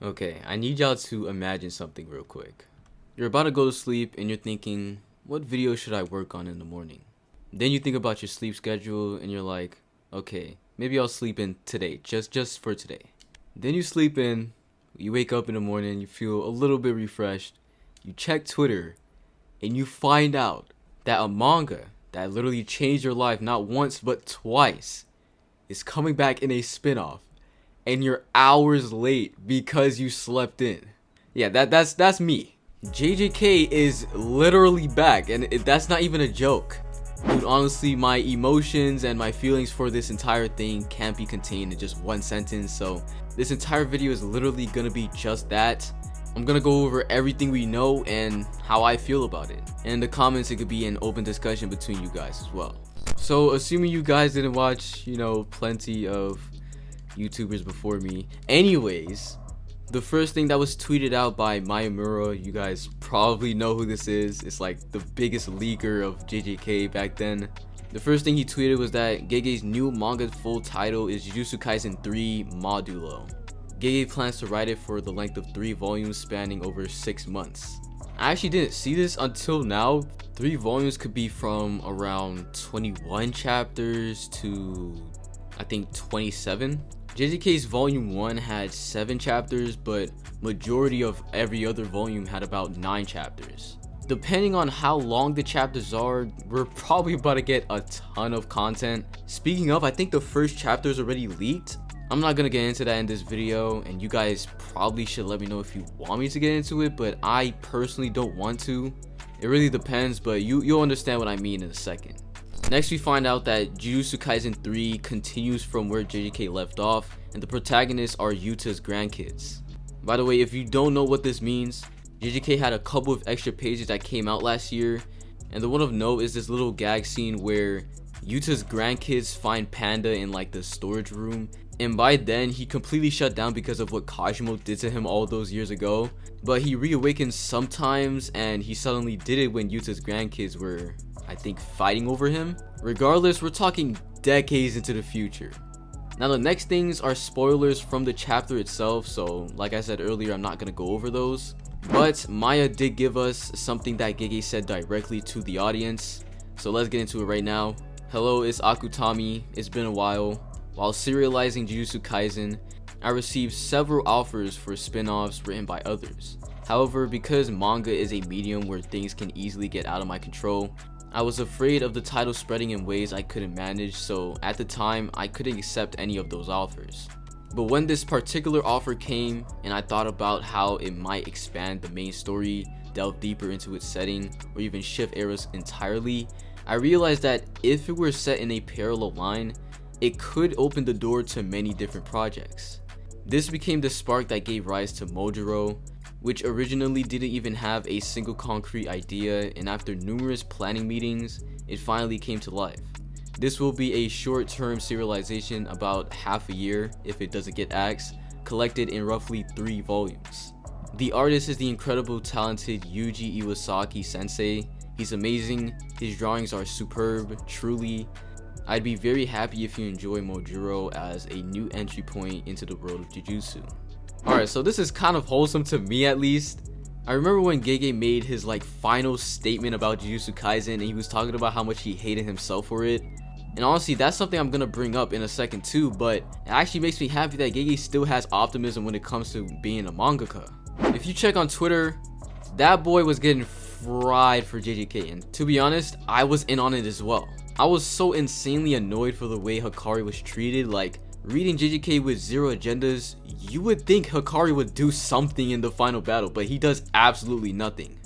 Okay, I need y'all to imagine something real quick. You're about to go to sleep and you're thinking, what video should I work on in the morning? Then you think about your sleep schedule and you're like, okay, maybe I'll sleep in today, just for today. Then you sleep in, you wake up in the morning, you feel a little bit refreshed, you check Twitter, and you find out that a manga that literally changed your life not once but twice is coming back in a spin-off. And you're hours late because you slept in. Yeah, that's me. JJK is literally back, and that's not even a joke. Dude, honestly, my emotions and my feelings for this entire thing can't be contained in just one sentence, so this entire video is literally gonna be just that. I'm gonna go over everything we know and how I feel about it. And in the comments, it could be an open discussion between you guys as well. So, assuming you guys didn't watch, plenty of YouTubers before me. Anyways, the first thing that was tweeted out by Mayamura, you guys probably know who this is. It's like the biggest leaker of JJK back then. The first thing he tweeted was that Gege's new manga full title is Jujutsu Kaisen 3 Modulo. Gege plans to write it for the length of 3 volumes spanning over 6 months. I actually didn't see this until now. 3 volumes could be from around 21 chapters to I think 27. JJK's volume 1 had 7 chapters, but majority of every other volume had about 9 chapters. Depending on how long the chapters are, we're probably about to get a ton of content. Speaking of, I think the first chapter is already leaked. I'm not gonna get into that in this video, and you guys probably should let me know if you want me to get into it, but I personally don't want to. It really depends, but you'll understand what I mean in a second. Next, we find out that Jujutsu Kaisen 3 continues from where JJK left off, and the protagonists are Yuta's grandkids. By the way, if you don't know what this means, JJK had a couple of extra pages that came out last year, and the one of note is this little gag scene where Yuta's grandkids find Panda in like the storage room, and by then he completely shut down because of what Kajimo did to him all those years ago, but he reawakens sometimes, and he suddenly did it when Yuta's grandkids were, I think, fighting over him. Regardless, we're talking decades into the future. Now the next things are spoilers from the chapter itself, so like I said earlier, I'm not gonna go over those. But Maya did give us something that Gege said directly to the audience, so let's get into it right now. Hello, it's Akutami. It's been a while. While serializing Jujutsu Kaisen, I received several offers for spin-offs written by others. However, because manga is a medium where things can easily get out of my control, I was afraid of the title spreading in ways I couldn't manage, so at the time, I couldn't accept any of those offers. But when this particular offer came, and I thought about how it might expand the main story, delve deeper into its setting, or even shift eras entirely, I realized that if it were set in a parallel line, it could open the door to many different projects. This became the spark that gave rise to Mojuro, which originally didn't even have a single concrete idea, and after numerous planning meetings, it finally came to life. This will be a short-term serialization, about half a year if it doesn't get axed, collected in roughly 3 volumes. The artist is the incredible talented Yuji Iwasaki sensei. He's amazing, his drawings are superb, truly. I'd be very happy if you enjoy Mojuro as a new entry point into the world of Jujutsu. Alright, so this is kind of wholesome to me at least. I remember when Gege made his final statement about Jujutsu Kaisen, and he was talking about how much he hated himself for it. And honestly, that's something I'm gonna bring up in a second too, but it actually makes me happy that Gege still has optimism when it comes to being a mangaka. If you check on Twitter, that boy was getting fried for JJK, and to be honest, I was in on it as well. I was so insanely annoyed for the way Hakari was treated. Like, reading JJK with 0 agendas, you would think Hakari would do something in the final battle, but he does absolutely nothing.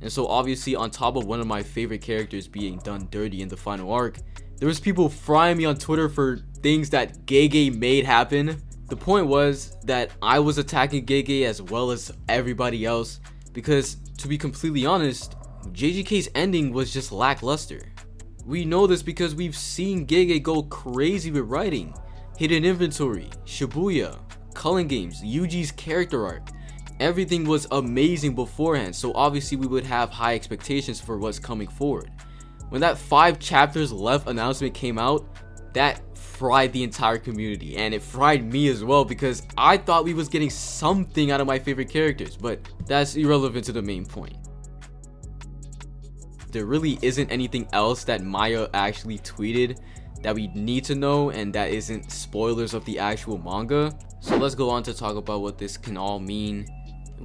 And so obviously, on top of one of my favorite characters being done dirty in the final arc, there was people frying me on Twitter for things that Gege made happen. The point was that I was attacking Gege as well as everybody else, because to be completely honest, JJK's ending was just lackluster. We know this because we've seen Gege go crazy with writing. Hidden Inventory, Shibuya, Culling Games, Yuji's character arc. Everything was amazing beforehand, so obviously we would have high expectations for what's coming forward. When that 5 chapters left announcement came out, that fried the entire community, and it fried me as well, because I thought we was getting something out of my favorite characters, but that's irrelevant to the main point. There really isn't anything else that Maya actually tweeted that we need to know, and that isn't spoilers of the actual manga. So let's go on to talk about what this can all mean,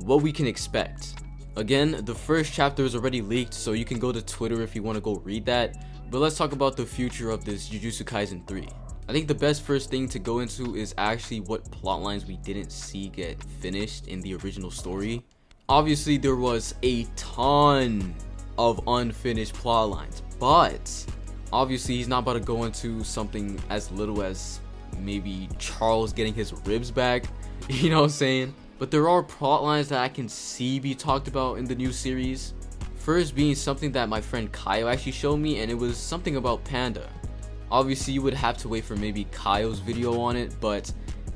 what we can expect. Again, the first chapter is already leaked, so you can go to Twitter if you want to go read that. But let's talk about the future of this Jujutsu Kaisen 3. I think the best first thing to go into is actually what plot lines we didn't see get finished in the original story. Obviously, there was a ton of unfinished plot lines, but obviously he's not about to go into something as little as maybe Charles getting his ribs back, you know what I'm saying? But there are plot lines that I can see be talked about in the new series. First being something that my friend Kyle actually showed me, and it was something about Panda. Obviously you would have to wait for maybe Kyle's video on it, but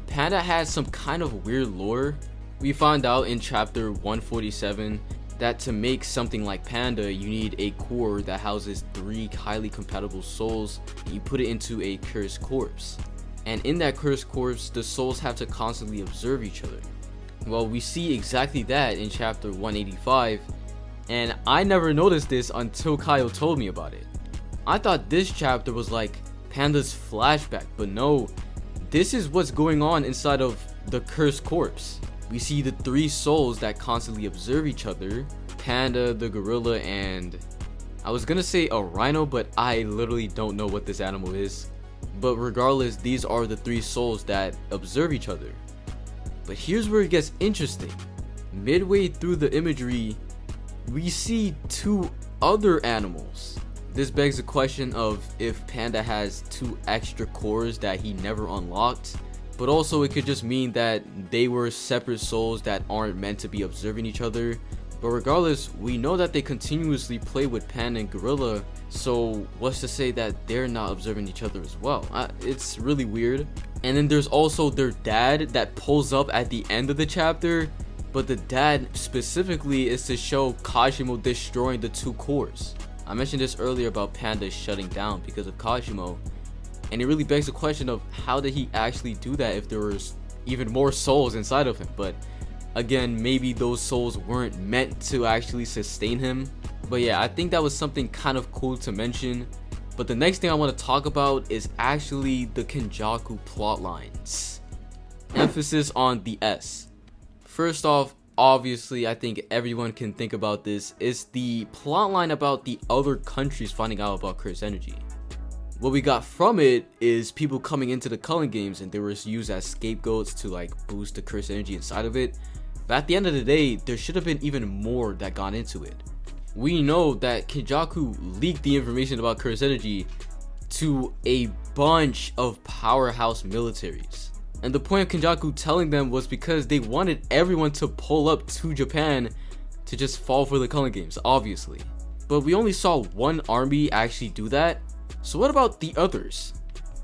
Panda has some kind of weird lore. We found out in chapter 147 that to make something like Panda, you need a core that houses 3 highly compatible souls, and you put it into a cursed corpse. And in that cursed corpse, the souls have to constantly observe each other. Well, we see exactly that in chapter 185, and I never noticed this until Kyle told me about it. I thought this chapter was like Panda's flashback, but no, this is what's going on inside of the cursed corpse. We see the 3 souls that constantly observe each other, Panda, the gorilla, and I was gonna say a rhino, but I literally don't know what this animal is. But regardless, these are the 3 souls that observe each other. But here's where it gets interesting. Midway through the imagery, we see 2 other animals. This begs the question of if Panda has 2 extra cores that he never unlocked. But also it could just mean that they were separate souls that aren't meant to be observing each other. But regardless, we know that they continuously play with Panda and Gorilla, so what's to say that they're not observing each other as well? It's really weird. And then there's also their dad that pulls up at the end of the chapter, but the dad specifically is to show Kajimo destroying the 2 cores. I mentioned this earlier about Panda shutting down because of Kajimo, and it really begs the question of how did he actually do that if there was even more souls inside of him. But again, maybe those souls weren't meant to actually sustain him. But yeah, I think that was something kind of cool to mention. But the next thing I want to talk about is actually the Kenjaku plotlines. Emphasis on the S. First off, obviously I think everyone can think about this, is the plotline about the other countries finding out about cursed energy. What we got from it is people coming into the Culling games and they were used as scapegoats to like boost the cursed energy inside of it. But at the end of the day, there should have been even more that got into it. We know that Kenjaku leaked the information about cursed energy to a bunch of powerhouse militaries. And the point of Kenjaku telling them was because they wanted everyone to pull up to Japan to just fall for the Culling games, obviously. But we only saw one army actually do that. So what about the others?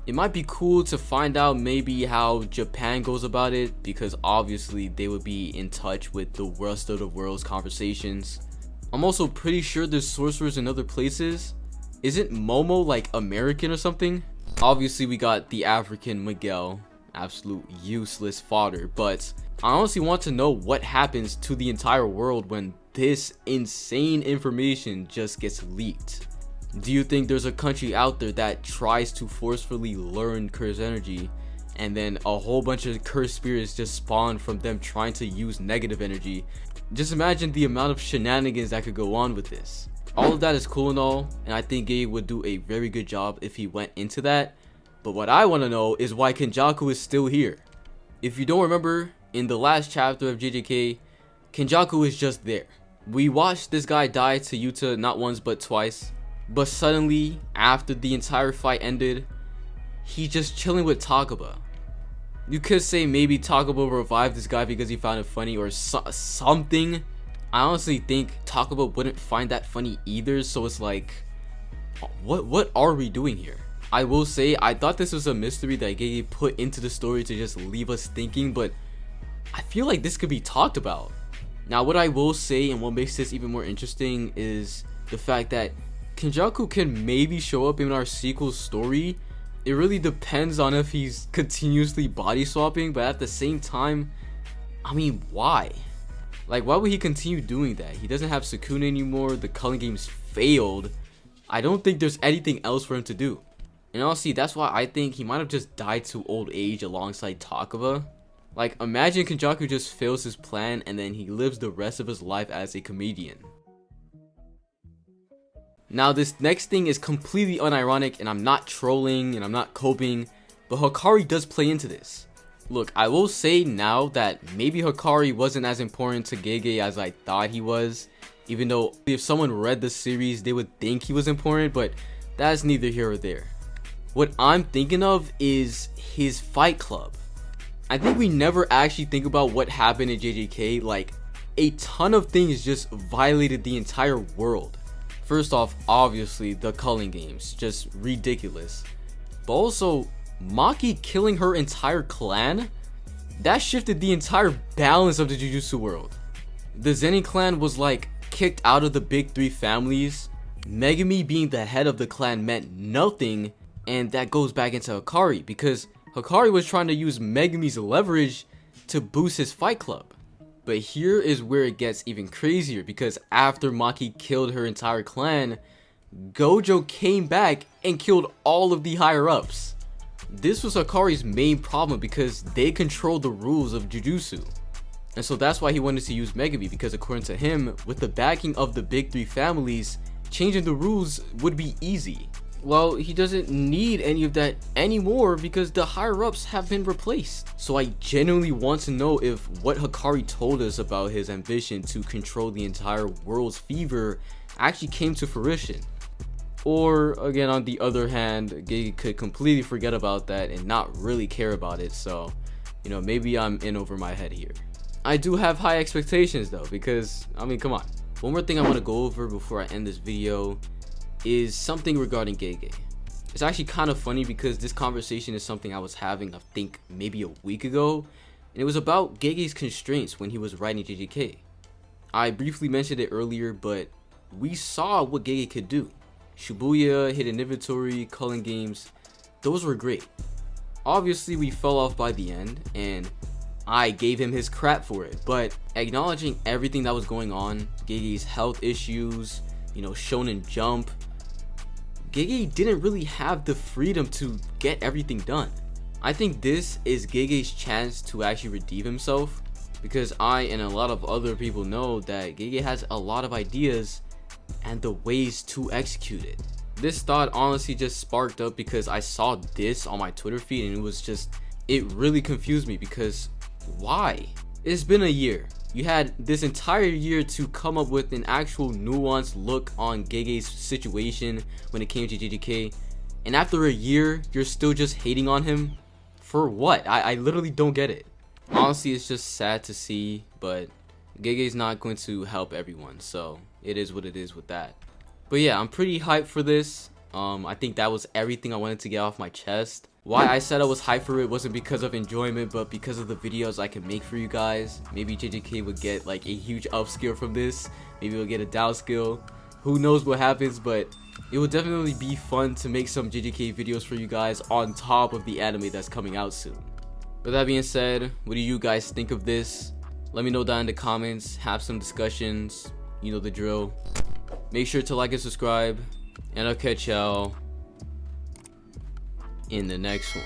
It might be cool to find out maybe how Japan goes about it, because obviously they would be in touch with the rest of the world's conversations. I'm also pretty sure there's sorcerers in other places. Isn't Momo like American or something? Obviously we got the African Miguel, absolute useless fodder, but I honestly want to know what happens to the entire world when this insane information just gets leaked. Do you think there's a country out there that tries to forcefully learn cursed energy, and then a whole bunch of cursed spirits just spawn from them trying to use negative energy? Just imagine the amount of shenanigans that could go on with this. All of that is cool and all, and I think Gabe would do a very good job if he went into that. But what I want to know is why Kenjaku is still here. If you don't remember, in the last chapter of JJK, Kenjaku is just there. We watched this guy die to Yuta not once but twice. But suddenly, after the entire fight ended, he's just chilling with Takaba. You could say maybe Takaba revived this guy because he found it funny or something. I honestly think Takaba wouldn't find that funny either, so it's like, what are we doing here? I will say, I thought this was a mystery that Gege put into the story to just leave us thinking, but I feel like this could be talked about. Now, what I will say and what makes this even more interesting is the fact that Kenjaku can maybe show up in our sequel story, It really depends on if he's continuously body swapping, but at the same time, I mean, why? Like, why would he continue doing that? He doesn't have Sukuna anymore, the culling games failed. I don't think there's anything else for him to do. And honestly, that's why I think he might have just died to old age alongside Takaba. Like, imagine Kenjaku just fails his plan and then he lives the rest of his life as a comedian. Now, this next thing is completely unironic, and I'm not trolling and I'm not coping, but Hakari does play into this. Look, I will say now that maybe Hakari wasn't as important to Gege as I thought he was, even though if someone read the series, they would think he was important, but that's neither here or there. What I'm thinking of is his fight club. I think we never actually think about what happened in JJK. Like, a ton of things just violated the entire world. First off, obviously, the culling games, just ridiculous. But also, Maki killing her entire clan? That shifted the entire balance of the Jujutsu world. The Zenin clan was like kicked out of the big three families. Megumi being the head of the clan meant nothing, and that goes back into Hakari, because Hakari was trying to use Megumi's leverage to boost his fight club. But here is where it gets even crazier, because after Maki killed her entire clan, Gojo came back and killed all of the higher ups. This was Hakari's main problem because they controlled the rules of Jujutsu. And so that's why he wanted to use Megumi, because according to him, with the backing of the big three families, changing the rules would be easy. Well, he doesn't need any of that anymore because the higher ups have been replaced. So I genuinely want to know if what Hakari told us about his ambition to control the entire world's fever actually came to fruition. Or again, on the other hand, Gege could completely forget about that and not really care about it. So, you know, maybe I'm in over my head here. I do have high expectations though, because I mean, come on. One more thing I want to go over before I end this video is something regarding Gege. It's actually kind of funny because this conversation is something I was having, I think, maybe a week ago, and it was about Gege's constraints when he was writing JJK. I briefly mentioned it earlier, but we saw what Gege could do. Shibuya, hidden inventory, culling games, those were great. Obviously, we fell off by the end, and I gave him his crap for it, but acknowledging everything that was going on, Gege's health issues, you know, Shonen Jump, Gege didn't really have the freedom to get everything done. I think this is Gege's chance to actually redeem himself, because I and a lot of other people know that Gege has a lot of ideas and the ways to execute it. This thought honestly just sparked up because I saw this on my Twitter feed, and it really confused me, because why? It's been a year. You had this entire year to come up with an actual nuanced look on Gege's situation when it came to JJK, and after a year, you're still just hating on him? For what? I literally don't get it. Honestly, it's just sad to see, but Gege's not going to help everyone, so it is what it is with that. But yeah, I'm pretty hyped for this. I think that was everything I wanted to get off my chest. Why I said I was hyped for it wasn't because of enjoyment, but because of the videos I can make for you guys. Maybe JJK would get like a huge upskill from this. Maybe we'll get a downskill. Who knows what happens, but it will definitely be fun to make some JJK videos for you guys on top of the anime that's coming out soon. With that being said, what do you guys think of this? Let me know down in the comments. Have some discussions. You know the drill. Make sure to like and subscribe, and I'll catch y'all in the next one.